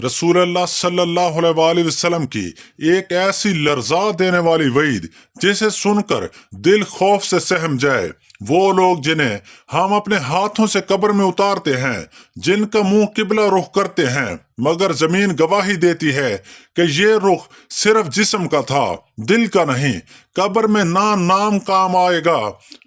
रसूल अल्लाह सल्लल्लाहु अलैहि वसल्लम की एक ऐसी लर्जा देने वाली वईद जिसे सुनकर दिल खौफ से सहम जाए। वो लोग जिन्हें हम अपने हाथों से कब्र में उतारते हैं, जिनका मुंह किबला रुख करते हैं, मगर जमीन गवाही देती है कि ये रुख सिर्फ जिस्म का था, दिल का नहीं। कब्र में ना नाम काम आएगा,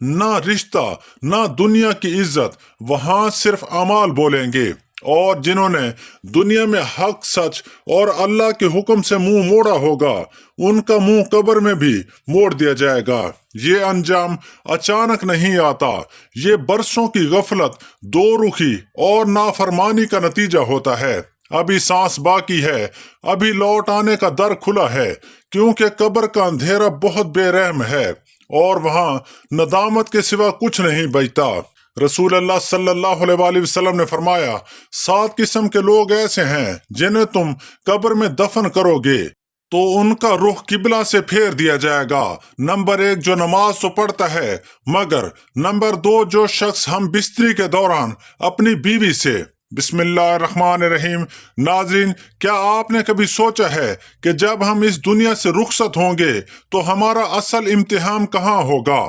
ना रिश्ता, ना दुनिया की इज्जत, वहां सिर्फ अमाल बोलेंगे। और जिन्होंने दुनिया में हक, सच और अल्लाह के हुक्म से मुंह मोड़ा होगा, उनका मुंह कब्र में भी मोड़ दिया जाएगा। ये अंजाम अचानक नहीं आता, ये बरसों की गफलत, दो रुखी और नाफरमानी का नतीजा होता है। अभी सांस बाकी है, अभी लौट आने का दर खुला है, क्योंकि कब्र का अंधेरा बहुत बेरहम है और वहां नदामत के सिवा कुछ नहीं बचता। रसूल अल्लाह सल्लल्लाहु अलैहि वसल्लम ने फरमाया, 7 किस्म के लोग ऐसे हैं जिन्हें तुम कब्र में दफन करोगे तो उनका रुख किबला से फेर दिया जाएगा। नंबर 1 जो नमाज तो पढ़ता है, मगर नंबर 2 जो शख्स हम बिस्तरी के दौरान अपनी बीवी से बिस्मिल्लाहिर्रहमानिर्रहीम। नाज़रीन, क्या आपने कभी सोचा है कि जब हम इस दुनिया से रुखसत होंगे तो हमारा असल इम्तिहान कहाँ होगा?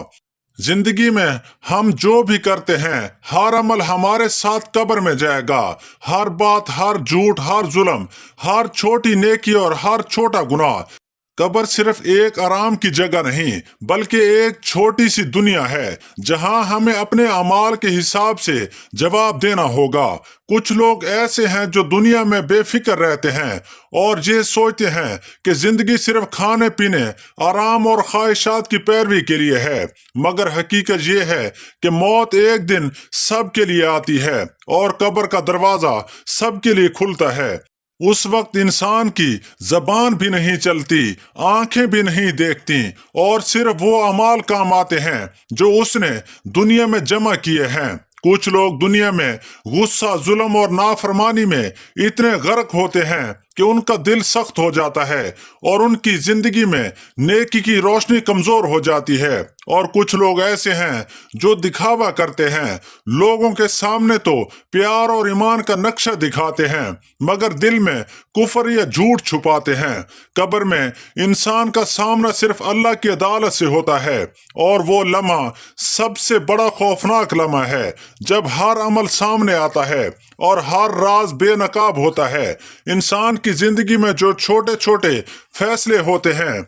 जिंदगी में हम जो भी करते हैं, हर अमल हमारे साथ कब्र में जाएगा। हर बात, हर झूठ, हर जुल्म, हर छोटी नेकी और हर छोटा गुनाह। कब्र सिर्फ एक आराम की जगह नहीं, बल्कि एक छोटी सी दुनिया है जहां हमें अपने अमाल के हिसाब से जवाब देना होगा। कुछ लोग ऐसे हैं जो दुनिया में बेफिक्र रहते हैं और ये सोचते हैं कि जिंदगी सिर्फ खाने पीने, आराम और ख्वाहिशात की पैरवी के लिए है, मगर हकीकत ये है कि मौत एक दिन सब के लिए आती है और कब्र का दरवाजा सबके लिए खुलता है। उस वक्त इंसान की जबान भी नहीं चलती, आंखें भी नहीं देखती और सिर्फ वो अमाल काम आते हैं जो उसने दुनिया में जमा किए हैं। कुछ लोग दुनिया में गुस्सा, जुल्म और नाफरमानी में इतने गर्क होते हैं कि उनका दिल सख्त हो जाता है और उनकी जिंदगी में नेकी की रोशनी कमजोर हो जाती है। और कुछ लोग ऐसे हैं जो दिखावा करते हैं, लोगों के सामने तो प्यार और ईमान का नक्शा दिखाते हैं, मगर दिल में कुफर या झूठ छुपाते हैं। कब्र में इंसान का सामना सिर्फ अल्लाह की अदालत से होता है और वो लम्हा सबसे बड़ा खौफनाक लम्हा है, जब हर अमल सामने आता है और हर राज बेनकाब होता है। इंसान की जिंदगी में जो छोटे छोटे फैसले होते हैं,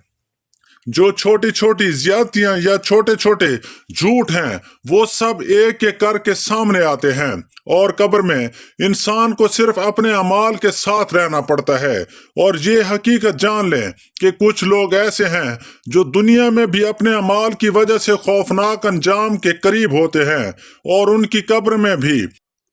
जो छोटी छोटी ज्यादतियां या छोटे छोटे झूठ हैं, वो सब एक एक करके सामने आते हैं और कब्र में इंसान को सिर्फ अपने अमाल के साथ रहना पड़ता है। और ये हकीकत जान लें कि कुछ लोग ऐसे हैं जो दुनिया में भी अपने अमाल की वजह से खौफनाक अंजाम के करीब होते हैं और उनकी कब्र में भी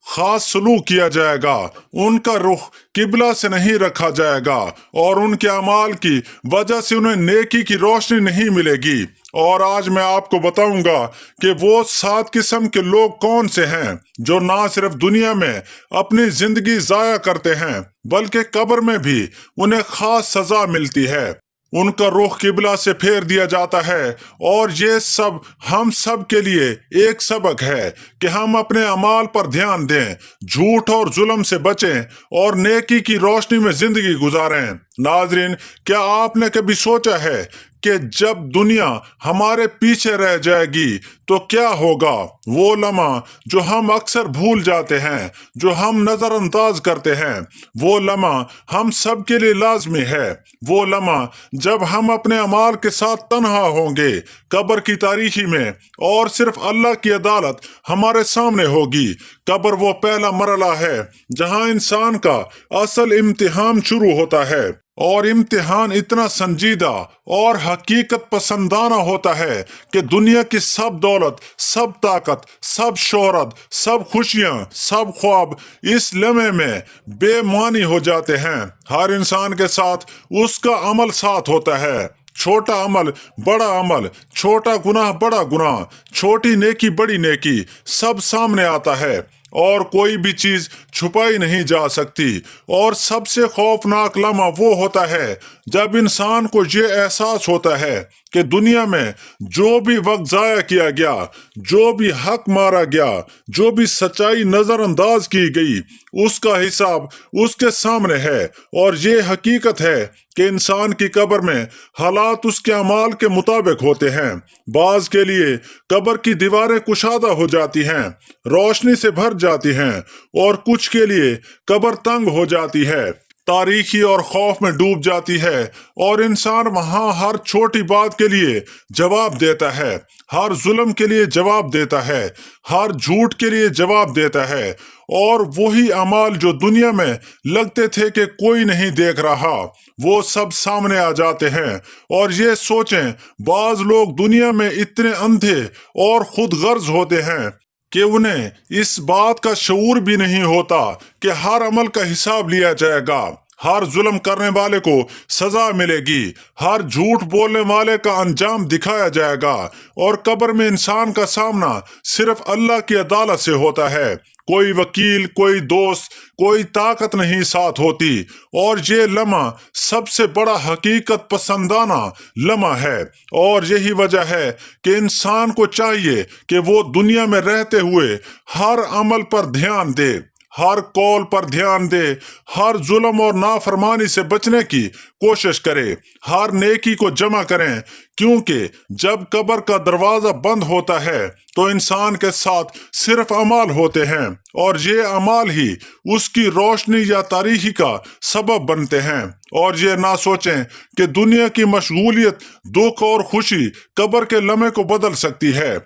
खास सलूक किया जाएगा। उनका रुख किबला से नहीं रखा जाएगा और उनके अमाल की वजह से उन्हें नेकी की रोशनी नहीं मिलेगी। और आज मैं आपको बताऊंगा कि वो 7 किस्म के लोग कौन से हैं जो ना सिर्फ दुनिया में अपनी जिंदगी जाया करते हैं, बल्कि कब्र में भी उन्हें खास सजा मिलती है। उनका रुख किबला से फेर दिया जाता है और ये सब हम सब के लिए एक सबक है कि हम अपने अमाल पर ध्यान दें, झूठ और जुल्म से बचें और नेकी की रोशनी में जिंदगी गुजारें। नाजरीन, क्या आपने कभी सोचा है कि जब दुनिया हमारे पीछे रह जाएगी तो क्या होगा? वो लम्हा जो हम अक्सर भूल जाते हैं, जो हम नजरअंदाज करते हैं, वो लम्हा हम सब के लिए लाजमी है। वो लम्हा जब हम अपने अमाल के साथ तन्हा होंगे कब्र की तारीखी में और सिर्फ अल्लाह की अदालत हमारे सामने होगी। कब्र वो पहला मरला है जहां इंसान का असल इम्तिहान शुरू होता है और इम्तिहान इतना संजीदा और हकीकत पसंदाना होता है कि दुनिया की सब दौलत, सब ताकत, सब शोहरत, सब खुशियां, सब ख्वाब इस लम्हे में बेमानी हो जाते हैं। हर इंसान के साथ उसका अमल साथ होता है। छोटा अमल, बड़ा अमल, छोटा गुनाह, बड़ा गुनाह, छोटी नेकी, बड़ी नेकी, सब सामने आता है اور کوई भी चीज छुपाई नहीं जा सकती। और सबसे खौफनाक लम्हा वो होता है जब इंसान को ये एहसास होता है कि दुनिया में जो भी वक्त जाया किया गया, जो भी हक मारा गया, जो भी सच्चाई नजरअंदाज की गई, उसका हिसाब उसके सामने है। और ये हकीकत है कि इंसान की कब्र में हालात उसके अमाल के मुताबिक होते हैं। बाज के लिए कब्र की दीवारें कुशादा हो जाती हैं, रोशनी से भर जाती हैं, और कुछ के लिए कब्र तंग हो जाती है, तारीखी और खौफ में डूब जाती है। और इंसान वहां हर छोटी बात के लिए जवाब देता है, हर जुल्म के लिए जवाब देता है, हर झूठ के लिए जवाब देता है। और वही अमाल जो दुनिया में लगते थे कि कोई नहीं देख रहा, वो सब सामने आ जाते हैं। और ये सोचें, बाज लोग दुनिया में इतने अंधे और खुद गर्ज होते हैं कि उन्हें इस बात का शऊर भी नहीं होता कि हर अमल का हिसाब लिया जाएगा, हर जुल्म करने वाले को सजा मिलेगी, हर झूठ बोलने वाले का अंजाम दिखाया जाएगा। और कब्र में इंसान का सामना सिर्फ अल्लाह की अदालत से होता है। कोई वकील, कोई दोस्त, कोई ताकत नहीं साथ होती। और ये लम्हा सबसे बड़ा हकीकत पसंदाना लम्हा है। और यही वजह है कि इंसान को चाहिए कि वो दुनिया में रहते हुए हर अमल पर ध्यान दे, हर कौल पर ध्यान दे, हर जुल्म और नाफरमानी से बचने की कोशिश करे, हर नेकी को जमा करें। क्योंकि जब कब्र का दरवाजा बंद होता है तो इंसान के साथ सिर्फ अमाल होते हैं, और ये अमाल ही उसकी रोशनी या तारीखी का सबब बनते हैं। और ये ना सोचें कि दुनिया की मशगूलियत दुख और खुशी कब्र के लम्हे को बदल सकती है,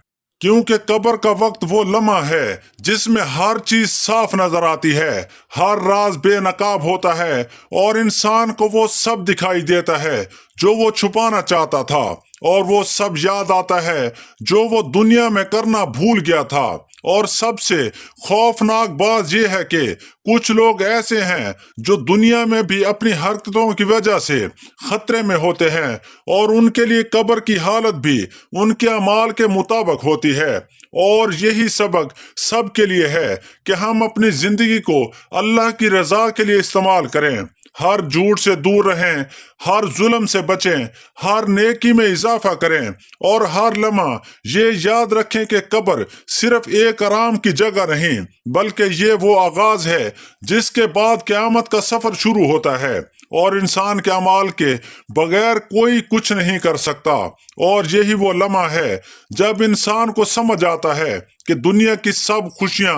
क्योंकि कब्र का वक्त वो लम्हा है जिसमें हर चीज साफ नजर आती है, हर राज बेनकाब होता है, और इंसान को वो सब दिखाई देता है जो वो छुपाना चाहता था, और वो सब याद आता है जो वो दुनिया में करना भूल गया था। और सबसे खौफनाक बात यह है कि कुछ लोग ऐसे हैं जो दुनिया में भी अपनी हरकतों की वजह से खतरे में होते हैं, और उनके लिए कब्र की हालत भी उनके अमाल के मुताबिक होती है। और यही सबक सब के लिए है कि हम अपनी जिंदगी को अल्लाह की रजा के लिए इस्तेमाल करें, हर झूठ से दूर रहें, हर जुल्म से बचें, हर नेकी में इजाफा करें, और हर लम्हा ये याद रखें कि कब्र सिर्फ एक आराम की जगह नहीं, बल्कि ये वो आगाज है जिसके बाद क़यामत का सफर शुरू होता है। और इंसान के अमाल के बगैर कोई कुछ नहीं कर सकता। और यही वो लम्हा है जब इंसान को समझ आता है कि दुनिया की सब खुशियां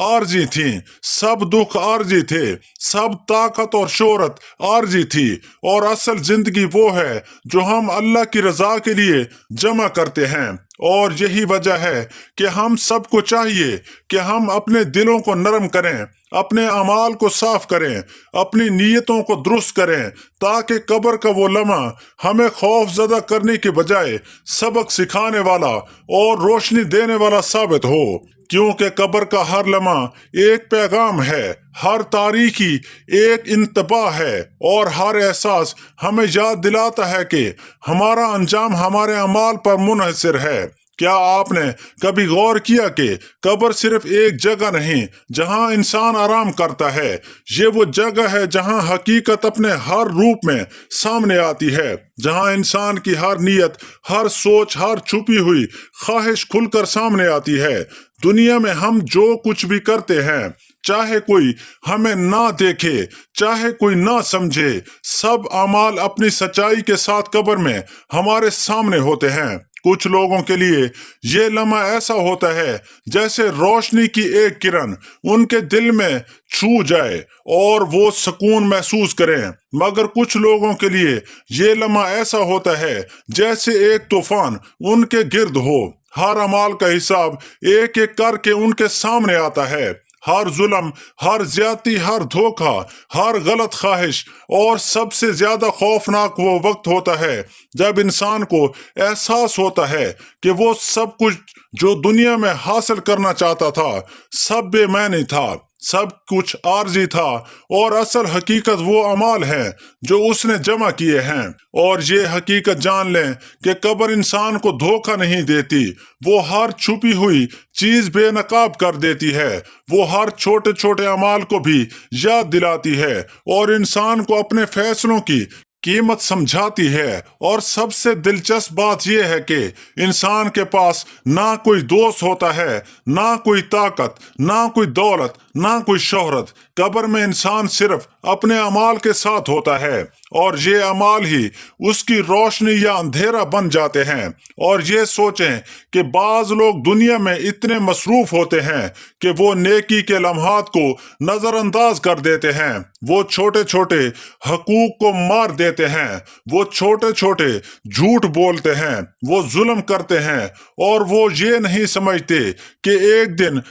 आरजी थीं, सब दुख आरजी थे, सब ताकत और शोहरत आरजी थी, और असल जिंदगी वो है जो हम अल्लाह की रजा के लिए जमा करते हैं। और यही वजह है कि हम सबको चाहिए कि हम अपने दिलों को नरम करें, अपने अमाल को साफ करें, अपनी नीयतों को दुरुस्त करें, ताकि कब्र का वो लम्हा हमें खौफजदा करने के बजाय सबक सिखाने वाला और रोशनी देने वाला साबित हो। क्योंकि कब्र का हर लम्हा एक पैगाम है, हर तारीखी एक इंतबाह है, और हर एहसास हमें याद दिलाता है कि हमारा अंजाम हमारे अमाल पर मुनहसर है। क्या आपने कभी गौर किया कि कब्र सिर्फ एक जगह नहीं जहां इंसान आराम करता है, ये वो जगह है जहां हकीकत अपने हर रूप में सामने आती है, जहां इंसान की हर नीयत, हर सोच, हर छुपी हुई ख्वाहिश खुलकर सामने आती है। दुनिया में हम जो कुछ भी करते हैं, चाहे कोई हमें ना देखे, चाहे कोई ना समझे, सब अमाल अपनी सच्चाई के साथ कब्र में हमारे सामने होते हैं। कुछ लोगों के लिए ये लम्हा ऐसा होता है जैसे रोशनी की एक किरण उनके दिल में छू जाए और वो सुकून महसूस करें, मगर कुछ लोगों के लिए ये लम्हा ऐसा होता है जैसे एक तूफान उनके गिर्द हो। हर अमाल का हिसाब एक एक करके उनके सामने आता है, हर जुल्म, हर ज्यादती, हर धोखा, हर गलत ख्वाहिश। और सबसे ज्यादा खौफनाक वो वक्त होता है जब इंसान को एहसास होता है कि वो सब कुछ जो दुनिया में हासिल करना चाहता था सब बेमानी था, सब कुछ आर्जी था और असल हकीकत वो अमाल हैं जो उसने जमा किए हैं। और ये हकीकत जान लें कि कब्र इंसान को धोखा नहीं देती, वो हर छुपी हुई चीज बेनकाब कर देती है। वो हर छोटे छोटे अमाल को भी याद दिलाती है और इंसान को अपने फैसलों की कीमत समझाती है। और सबसे दिलचस्प बात यह है कि इंसान के पास ना कोई दोस्त होता है, ना कोई ताकत, ना कोई दौलत, ना कोई शोहरत। कब्र में इंसान सिर्फ अपने अमाल के साथ होता है और ये अमाल ही उसकी रोशनी या अंधेरा बन जाते हैं। और ये सोचें कि बाज लोग दुनिया में इतने मसरूफ होते हैं कि वो नेकी के लम्हात को नजरअंदाज कर देते हैं, वो छोटे छोटे हकूक को मार देते हैं, वो छोटे छोटे झूठ बोलते हैं, वो जुल्म करते हैं और वो ये नहीं समझते कि एक दिन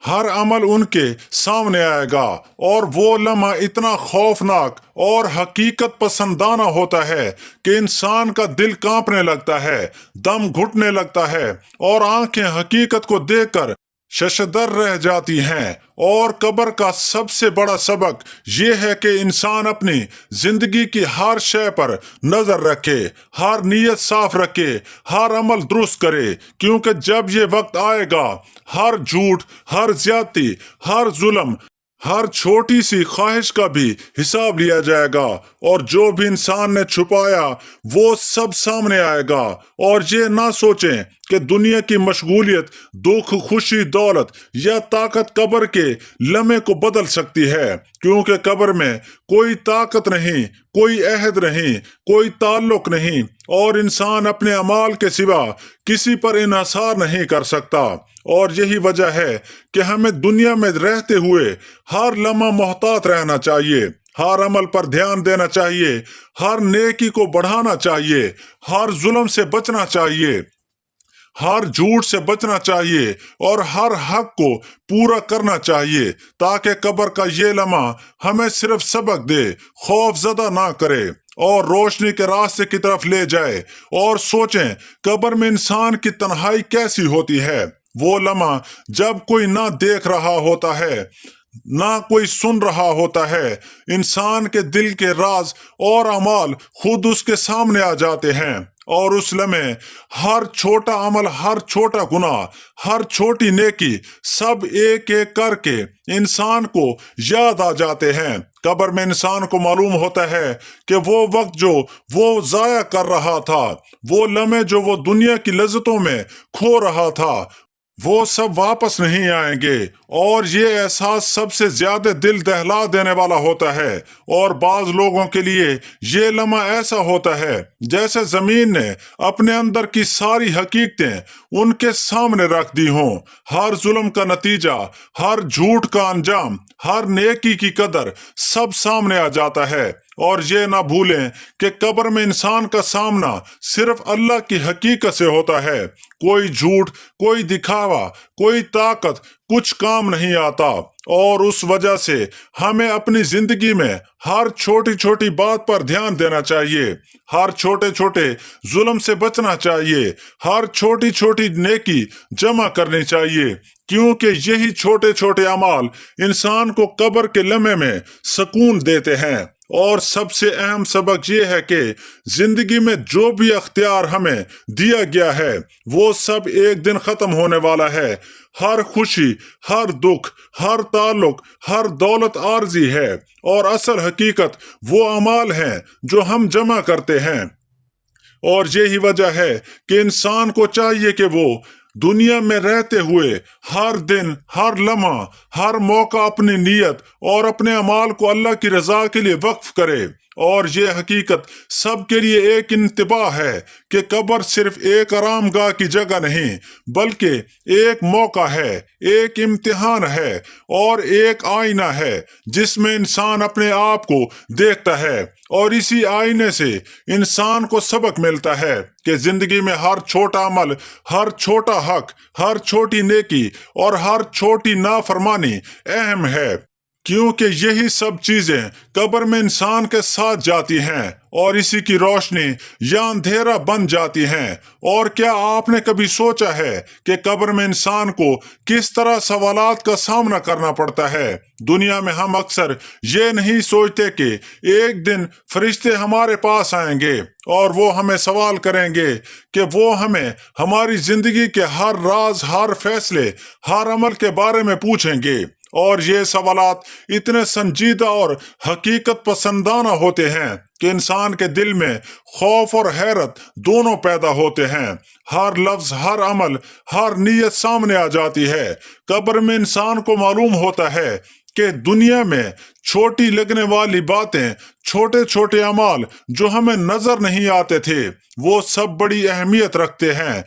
हर अमल उनके सामने आएगा। और वो लम्हा इतना खौफनाक और हकीकत पसंदाना होता है कि इंसान का दिल कांपने लगता है, दम घुटने लगता है और आंखें हकीकत को देखकर शशदर रह जाती हैं। और कब्र का सबसे बड़ा सबक ये है कि इंसान अपनी जिंदगी की हर शय पर नजर रखे, हर नीयत साफ रखे, हर अमल दुरुस्त करे, क्योंकि जब ये वक्त आएगा हर झूठ, हर ज्यादती, हर जुल्म, हर छोटी सी ख्वाहिश का भी हिसाब लिया जाएगा और जो भी इंसान ने छुपाया वो सब सामने आएगा। और ये ना सोचें कि दुनिया की मशगूलियत, दुख, खुशी, दौलत या ताकत कब्र के लम्हे को बदल सकती है, क्योंकि कब्र में कोई ताकत नहीं, कोई अहद नहीं, कोई ताल्लुक नहीं और इंसान अपने अमाल के सिवा किसी पर इन्हिसार नहीं कर सकता। और यही वजह है कि हमें दुनिया में रहते हुए हर लम्हा मोहतात रहना चाहिए, हर अमल पर ध्यान देना चाहिए, हर नेकी को बढ़ाना चाहिए, हर जुल्म से बचना चाहिए, हर झूठ से बचना चाहिए और हर हक को पूरा करना चाहिए, ताकि कब्र का ये लम्हा हमें सिर्फ सबक दे, खौफजदा ना करे और रोशनी के रास्ते की तरफ ले जाए। और सोचें कब्र में इंसान की तन्हाई कैसी होती है, वो लम्हा जब कोई ना देख रहा होता है, ना कोई सुन रहा होता है, इंसान के दिल के राज और अमाल खुद उसके सामने आ जाते हैं और उस लम्हे हर छोटा अमल, हर छोटा गुनाह, हर छोटी नेकी सब एक एक करके इंसान को याद आ जाते हैं। कब्र में इंसान को मालूम होता है कि वो वक्त जो वो जाया कर रहा था, वो लम्हे जो वो दुनिया की लज्जतों में खो रहा था, वो सब वापस नहीं आएंगे। और ये एहसास सबसे ज्यादा दिल दहला देने वाला होता है। और बाज लोगों के लिए ये लम्हा ऐसा होता है जैसे जमीन ने अपने अंदर की सारी हकीकतें उनके सामने रख दी हों, हर जुल्म का नतीजा, हर झूठ का अंजाम, हर नेकी की कदर सब सामने आ जाता है। और ये ना भूलें कि कब्र में इंसान का सामना सिर्फ अल्लाह की हकीकत से होता है। कोई झूठ, कोई दिखावा, कोई ताकत कुछ काम नहीं आता। और उस वजह से हमें अपनी जिंदगी में हर छोटी छोटी बात पर ध्यान देना चाहिए, हर छोटे छोटे जुल्म से बचना चाहिए, हर छोटी छोटी नेकी जमा करनी चाहिए, क्योंकि यही छोटे छोटे अमाल इंसान को कब्र के लम्हे में सुकून देते हैं। और सबसे अहम सबक ये है कि जिंदगी में जो भी अख्तियार हमें दिया गया है वो सब एक दिन खत्म होने वाला है। हर खुशी, हर दुख, हर ताल्लुक, हर दौलत आर्जी है और असल हकीकत वो अमाल हैं जो हम जमा करते हैं। और यही वजह है कि इंसान को चाहिए कि वो दुनिया में रहते हुए हर दिन, हर लम्हा, हर मौका अपनी नीयत और अपने अमाल को अल्लाह की रजा के लिए वक्फ करे। और ये हकीकत सबके लिए एक इंतबाह है कि कब्र सिर्फ एक आरामगाह की जगह नहीं, बल्कि एक मौका है, एक इम्तिहान है और एक आईना है जिसमें इंसान अपने आप को देखता है। और इसी आईने से इंसान को सबक मिलता है कि जिंदगी में हर छोटा अमल, हर छोटा हक, हर छोटी नेकी और हर छोटी नाफरमानी अहम है, کیونکہ یہی سب چیزیں قبر میں انسان کے ساتھ جاتی ہیں اور اسی کی روشنی یا اندھیرا بن جاتی ہیں۔ اور کیا آپ نے کبھی سوچا ہے کہ قبر میں انسان کو کس طرح سوالات کا سامنا کرنا پڑتا ہے؟ دنیا میں ہم اکثر یہ نہیں سوچتے کہ ایک دن فرشتے ہمارے پاس آئیں گے اور وہ ہمیں سوال کریں گے کہ وہ ہمیں ہماری زندگی کے ہر راز، ہر فیصلے، ہر عمل کے بارے میں پوچھیں گے۔ اور یہ سوالات اتنے سنجیدہ اور حقیقت پسندانہ ہوتے ہیں کہ انسان کے دل میں خوف اور حیرت دونوں پیدا ہوتے ہیں۔ ہر لفظ، ہر عمل، ہر نیت سامنے آ جاتی ہے۔ قبر میں انسان کو معلوم ہوتا ہے کہ دنیا میں چھوٹی لگنے والی باتیں، چھوٹے چھوٹے اعمال جو ہمیں نظر نہیں آتے تھے، وہ سب بڑی اہمیت رکھتے ہیں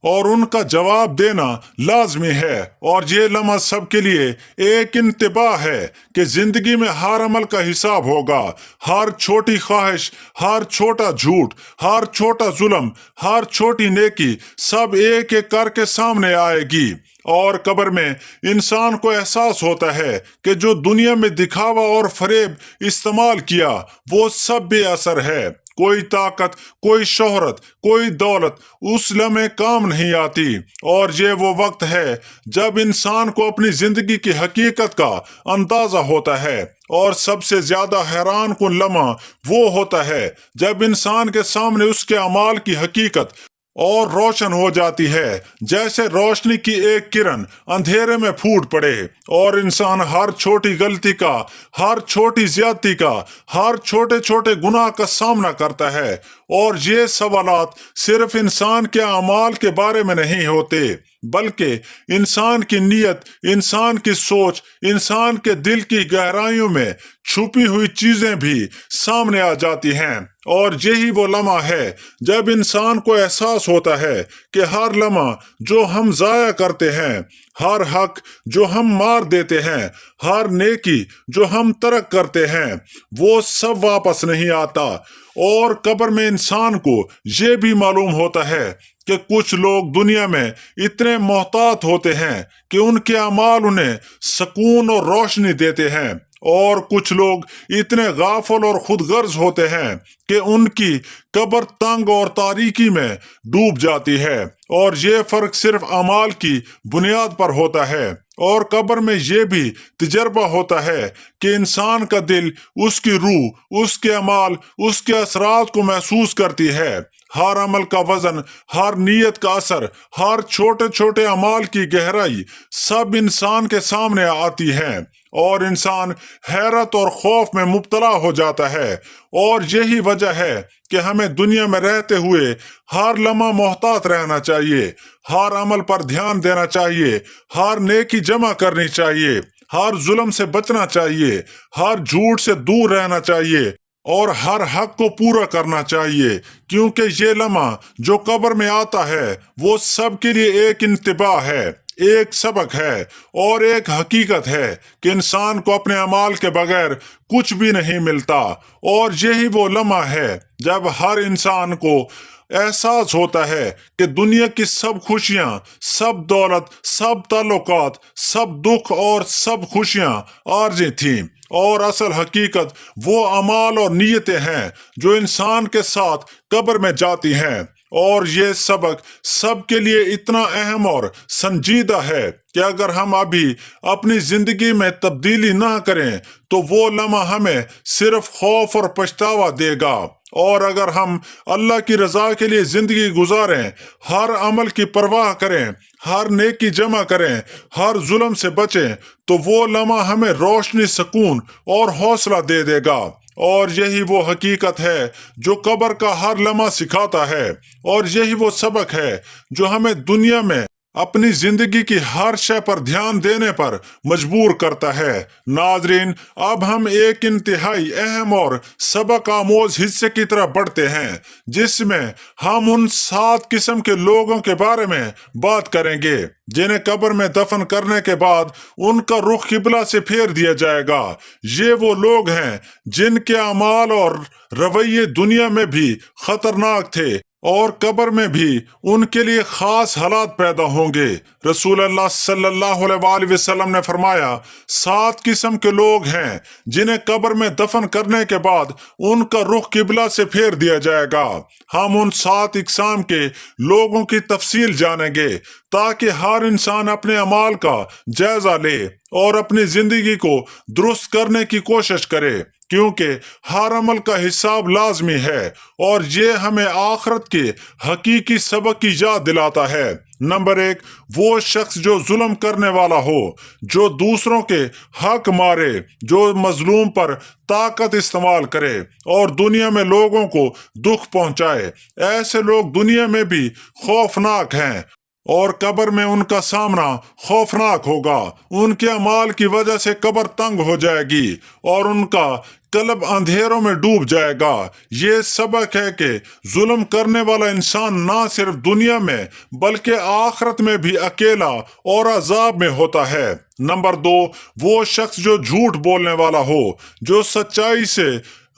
اور ان کا جواب دینا لازمی ہے۔ اور یہ لمحہ سب کے لیے ایک انتباہ ہے کہ زندگی میں ہر عمل کا حساب ہوگا۔ ہر چھوٹی خواہش، ہر چھوٹا جھوٹ، ہر چھوٹا ظلم، ہر چھوٹی نیکی سب ایک ایک کر کے سامنے آئے گی۔ اور قبر میں انسان کو احساس ہوتا ہے کہ جو دنیا میں دکھاوا اور فریب استعمال کیا وہ سب بے اثر ہے۔ کوئی طاقت، کوئی شہرت، کوئی دولت اس لمحے کام نہیں آتی۔ اور یہ وہ وقت ہے جب انسان کو اپنی زندگی کی حقیقت کا اندازہ ہوتا ہے۔ اور سب سے زیادہ حیران کن لمحہ وہ ہوتا ہے جب انسان کے سامنے اس کے اعمال کی حقیقت اور روشن ہو جاتی ہے، جیسے روشنی کی ایک کرن اندھیرے میں پھوٹ پڑے، اور انسان ہر چھوٹی غلطی کا، ہر چھوٹی زیادتی کا، ہر چھوٹے چھوٹے گناہ کا سامنا کرتا ہے۔ اور یہ سوالات صرف انسان کے اعمال کے بارے میں نہیں ہوتے، بلکہ انسان کی نیت، انسان کی سوچ، انسان کے دل کی گہرائیوں میں چھپی ہوئی چیزیں بھی سامنے آ جاتی ہیں۔ اور یہی وہ لمحہ ہے جب انسان کو احساس ہوتا ہے کہ ہر لمحہ جو ہم ضائع کرتے ہیں، ہر حق جو ہم مار دیتے ہیں، ہر نیکی جو ہم ترک کرتے ہیں، وہ سب واپس نہیں آتا۔ اور قبر میں انسان کو یہ بھی معلوم ہوتا ہے کہ کچھ لوگ دنیا میں اتنے محتاط ہوتے ہیں کہ ان کے اعمال انہیں سکون اور روشنی دیتے ہیں، اور کچھ لوگ اتنے غافل اور خود غرض ہوتے ہیں کہ ان کی قبر تنگ اور تاریکی میں ڈوب جاتی ہے۔ اور یہ فرق صرف اعمال کی بنیاد پر ہوتا ہے۔ اور قبر میں یہ بھی تجربہ ہوتا ہے کہ انسان کا دل، اس کی روح، اس کے اعمال، اس کے اثرات کو محسوس کرتی ہے۔ ہر عمل کا وزن، ہر نیت کا اثر، ہر چھوٹے چھوٹے اعمال کی گہرائی سب انسان کے سامنے آتی ہے، اور انسان حیرت اور خوف میں مبتلا ہو جاتا ہے۔ اور یہی وجہ ہے کہ ہمیں دنیا میں رہتے ہوئے ہر لمحہ محتاط رہنا چاہیے، ہر عمل پر دھیان دینا چاہیے، ہر نیکی جمع کرنی چاہیے، ہر ظلم سے بچنا چاہیے، ہر جھوٹ سے دور رہنا چاہیے، اور ہر حق کو پورا کرنا چاہیے، کیونکہ یہ لمحہ جو قبر میں آتا ہے وہ سب کے لیے ایک انتباہ ہے، ایک سبق ہے، اور ایک حقیقت ہے کہ انسان کو اپنے اعمال کے بغیر کچھ بھی نہیں ملتا۔ اور یہی وہ لمحہ ہے جب ہر انسان کو احساس ہوتا ہے کہ دنیا کی سب خوشیاں، سب دولت، سب تعلقات، سب دکھ اور سب خوشیاں عارضی تھیں، اور اصل حقیقت وہ اعمال اور نیتیں ہیں جو انسان کے ساتھ قبر میں جاتی ہیں۔ اور یہ سبق سب کے لیے اتنا اہم اور سنجیدہ ہے کہ اگر ہم ابھی اپنی زندگی میں تبدیلی نہ کریں تو وہ لمحہ ہمیں صرف خوف اور پچھتاوا دے گا۔ اور اگر ہم اللہ کی رضا کے لیے زندگی گزاریں، ہر عمل کی پرواہ کریں، ہر نیکی جمع کریں، ہر ظلم سے بچیں، تو وہ لمحہ ہمیں روشنی، سکون اور حوصلہ دے دے گا۔ اور یہی وہ حقیقت ہے جو قبر کا ہر لمحہ سکھاتا ہے، اور یہی وہ سبق ہے جو ہمیں دنیا میں اپنی زندگی کی ہر شے پر دھیان دینے پر مجبور کرتا ہے۔ ناظرین، اب ہم ایک انتہائی اہم اور سبق آموز حصے کی طرف بڑھتے ہیں، جس میں ہم ان 7 قسم کے لوگوں کے بارے میں بات کریں گے جنہیں قبر میں دفن کرنے کے بعد ان کا رخ قبلہ سے پھیر دیا جائے گا۔ یہ وہ لوگ ہیں جن کے اعمال اور رویے دنیا میں بھی خطرناک تھے، اور قبر میں بھی ان کے لیے خاص حالات پیدا ہوں گے۔ رسول اللہ صلی اللہ علیہ وآلہ وسلم نے فرمایا 7 قسم کے لوگ ہیں جنہیں قبر میں دفن کرنے کے بعد ان کا رخ قبلہ سے پھیر دیا جائے گا۔ ہم ان 7 اقسام کے لوگوں کی تفصیل جانیں گے تاکہ ہر انسان اپنے اعمال کا جائزہ لے اور اپنی زندگی کو درست کرنے کی کوشش کرے، کیونکہ ہر عمل کا حساب لازمی ہے اور یہ ہمیں آخرت کے حقیقی سبق کی یاد دلاتا ہے۔ نمبر 1، وہ شخص جو ظلم کرنے والا ہو، جو دوسروں کے حق مارے، جو مظلوم پر طاقت استعمال کرے اور دنیا میں لوگوں کو دکھ پہنچائے۔ ایسے لوگ دنیا میں بھی خوفناک ہیں اور قبر میں ان کا سامنا خوفناک ہوگا۔ ان کے اعمال کی وجہ سے قبر تنگ ہو جائے گی اور ان کا قلب اندھیروں میں ڈوب جائے گا۔ یہ سبق ہے کہ ظلم کرنے والا انسان نہ صرف دنیا میں بلکہ آخرت میں بھی اکیلا اور عذاب میں ہوتا ہے۔ نمبر 2، وہ شخص جو جھوٹ بولنے والا ہو، جو سچائی سے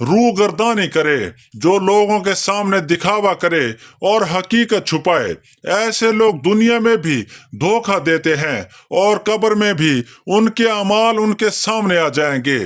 روگردانی کرے، جو لوگوں کے سامنے دکھاوا کرے اور حقیقت چھپائے۔ ایسے لوگ دنیا میں بھی دھوکہ دیتے ہیں اور قبر میں بھی ان کے اعمال ان کے سامنے آ جائیں گے۔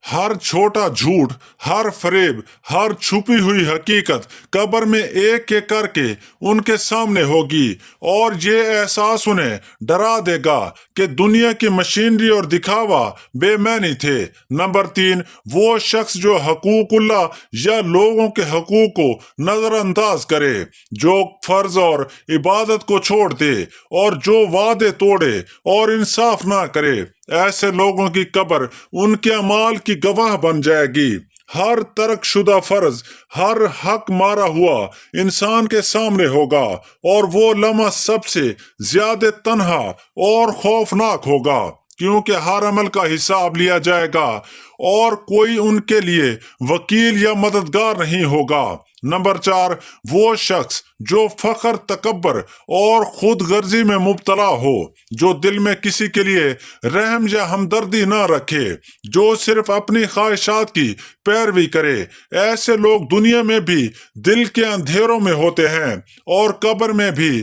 ہر چھوٹا جھوٹ، ہر فریب، ہر چھپی ہوئی حقیقت قبر میں ایک ایک کر کے ان کے سامنے ہوگی اور یہ احساس انہیں ڈرا دے گا کہ دنیا کی مشینری اور دکھاوا بے معنی تھے۔ نمبر 3، وہ شخص جو حقوق اللہ یا لوگوں کے حقوق کو نظر انداز کرے، جو فرض اور عبادت کو چھوڑ دے اور جو وعدے توڑے اور انصاف نہ کرے۔ ایسے لوگوں کی قبر ان کے اعمال کی گواہ بن جائے گی۔ ہر ترک شدہ فرض، ہر حق مارا ہوا انسان کے سامنے ہوگا اور وہ لمحہ سب سے زیادہ تنہا اور خوفناک ہوگا، کیونکہ ہر عمل کا حساب لیا جائے گا اور کوئی ان کے لیے وکیل یا مددگار نہیں ہوگا۔ نمبر 4، وہ شخص جو فخر، تکبر اور خود غرضی میں مبتلا ہو، جو دل میں کسی کے لیے رحم یا ہمدردی نہ رکھے، جو صرف اپنی خواہشات کی پیروی کرے۔ ایسے لوگ دنیا میں بھی دل کے اندھیروں میں ہوتے ہیں اور قبر میں بھی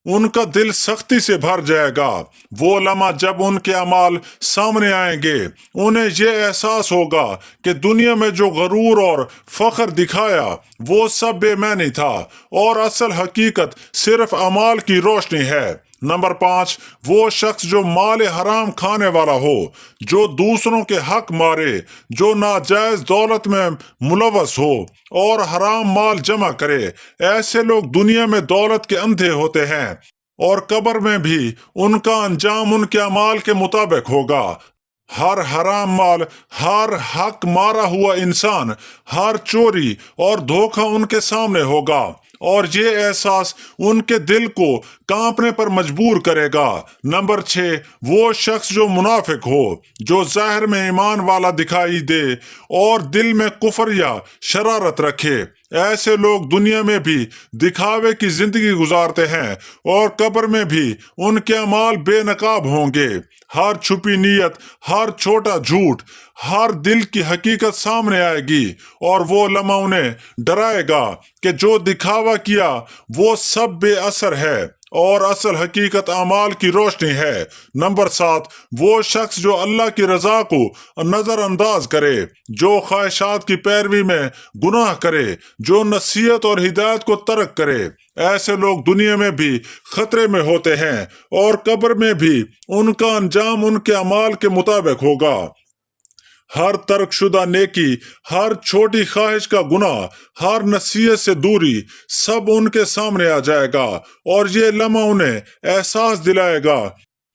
ان کا دل سختی سے بھر جائے گا۔ وہ لمحہ جب ان کے اعمال سامنے آئیں گے، انہیں یہ احساس ہوگا کہ دنیا میں جو غرور اور فخر دکھایا وہ سب بے معنی تھا اور اصل حقیقت صرف اعمال کی روشنی ہے۔ نمبر 5، وہ شخص جو مال حرام کھانے والا ہو، جو دوسروں کے حق مارے، جو ناجائز دولت میں ملوث ہو اور حرام مال جمع کرے۔ ایسے لوگ دنیا میں دولت کے اندھے ہوتے ہیں اور قبر میں بھی ان کا انجام ان کے اعمال کے مطابق ہوگا۔ ہر حرام مال، ہر حق مارا ہوا انسان، ہر چوری اور دھوکہ ان کے سامنے ہوگا اور یہ احساس ان کے دل کو کانپنے پر مجبور کرے گا۔ نمبر 6، وہ شخص جو منافق ہو، جو ظاہر میں ایمان والا دکھائی دے اور دل میں کفر یا شرارت رکھے۔ ایسے لوگ دنیا میں بھی دکھاوے کی زندگی گزارتے ہیں اور قبر میں بھی ان کے اعمال بے نقاب ہوں گے۔ ہر چھپی نیت، ہر چھوٹا جھوٹ، ہر دل کی حقیقت سامنے آئے گی اور وہ لمحہ انہیں ڈرائے گا کہ جو دکھاوا کیا وہ سب بے اثر ہے اور اصل حقیقت اعمال کی روشنی ہے۔ نمبر 7، وہ شخص جو اللہ کی رضا کو نظر انداز کرے، جو خواہشات کی پیروی میں گناہ کرے، جو نصیحت اور ہدایت کو ترک کرے۔ ایسے لوگ دنیا میں بھی خطرے میں ہوتے ہیں اور قبر میں بھی ان کا انجام ان کے اعمال کے مطابق ہوگا۔ ہر ترک شدہ نیکی، ہر چھوٹی خواہش کا گناہ، ہر نصیحت سے دوری، سب ان کے سامنے آ جائے گا اور یہ لمحہ انہیں احساس دلائے گا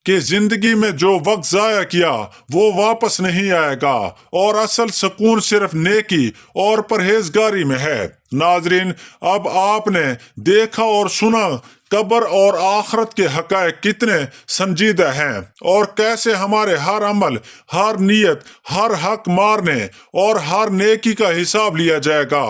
کہ زندگی میں جو وقت ضائع کیا وہ واپس نہیں آئے گا اور اصل سکون صرف نیکی اور پرہیزگاری میں ہے۔ ناظرین، اب آپ نے دیکھا اور سنا قبر اور آخرت کے حقائق کتنے سنجیدہ ہیں اور کیسے ہمارے ہر عمل، ہر نیت، ہر حق مارنے اور ہر نیکی کا حساب لیا جائے گا۔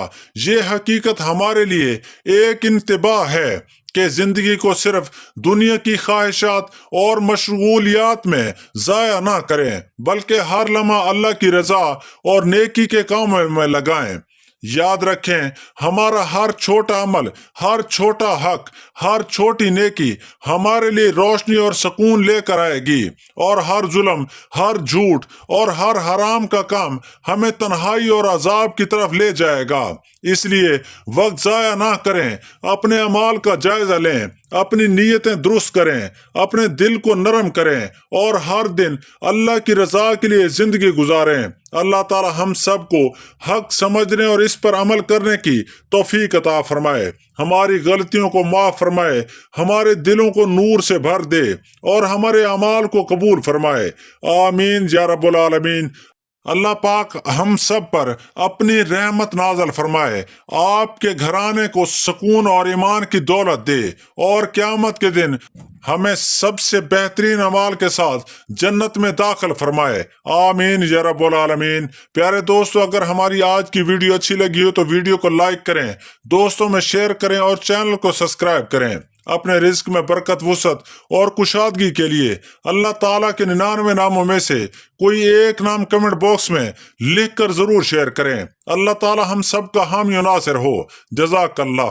یہ حقیقت ہمارے لیے ایک انتباہ ہے کہ زندگی کو صرف دنیا کی خواہشات اور مشغولیات میں ضائع نہ کریں، بلکہ ہر لمحہ اللہ کی رضا اور نیکی کے کاموں میں لگائیں۔ याद रखें, हमारा हर छोटा अमल, हर छोटा हक, हर छोटी नेकी हमारे लिए रोशनी और सुकून लेकर आएगी, और हर जुल्म, हर झूठ और हर हराम का काम हमें तन्हाई और अजाब की तरफ ले जाएगा। इसलिए वक्त जाया ना करें, अपने अमाल का जायजा लें, अपनी नीयतें दुरुस्त करें, अपने दिल को नरम करें और हर दिन अल्लाह की रजा के लिए जिंदगी गुजारें। अल्लाह ताला हम सब को हक समझने और इस पर अमल करने की तौफीक अता फरमाए, हमारी गलतियों को माफ फरमाए, हमारे दिलों को नूर से भर दे और हमारे अमाल को कबूल फरमाए। आमीन या रब्बुल आलमीन। अल्लाह पाक हम सब पर अपनी रहमत नाजल फरमाए, आपके घराने को सुकून और ईमान की दौलत दे और क़यामत के दिन हमें सबसे बेहतरीन अमाल के साथ जन्नत में दाखिल फरमाए। आमीन या रब्बुल आलमीन। प्यारे दोस्तों, अगर हमारी आज की वीडियो अच्छी लगी हो तो वीडियो को लाइक करें, दोस्तों में शेयर करें और चैनल को सब्सक्राइब करें। अपने रिस्क में बरकत, वसअत और कुशादगी के लिए अल्लाह ताला के 99 नामों में से कोई एक नाम कमेंट बॉक्स में लिख कर जरूर शेयर करें। अल्लाह ताला हम सब का हामी और नासिर हो। जज़ाकल्लाह।